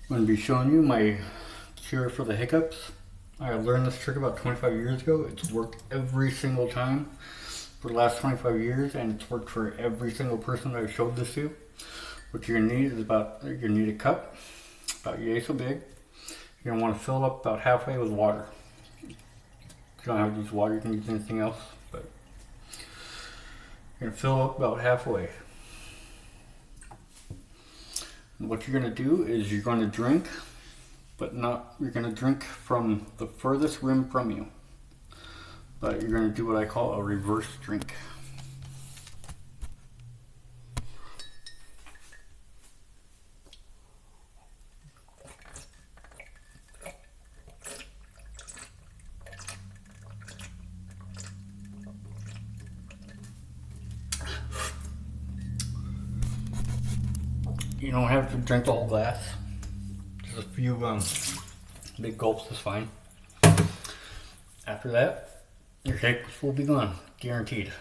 I'm going to be showing you my cure for the hiccups. I learned this trick about 25 years ago. It's worked every single time for the last 25 years, and it's worked for every single person that I showed this to. What you're going to need is you're going to need a cup, about yay so big. You're going to want to fill it up about halfway with water. If you don't have to use water, you can use anything else, but you're going to fill it up about halfway. And what you're going to do is you're going to drink, but you're going to drink from the furthest rim from you. But you're going to do what I call a reverse drink. You don't have to drink the whole glass. Just a few big gulps is fine. After that, your hiccups will be gone, guaranteed.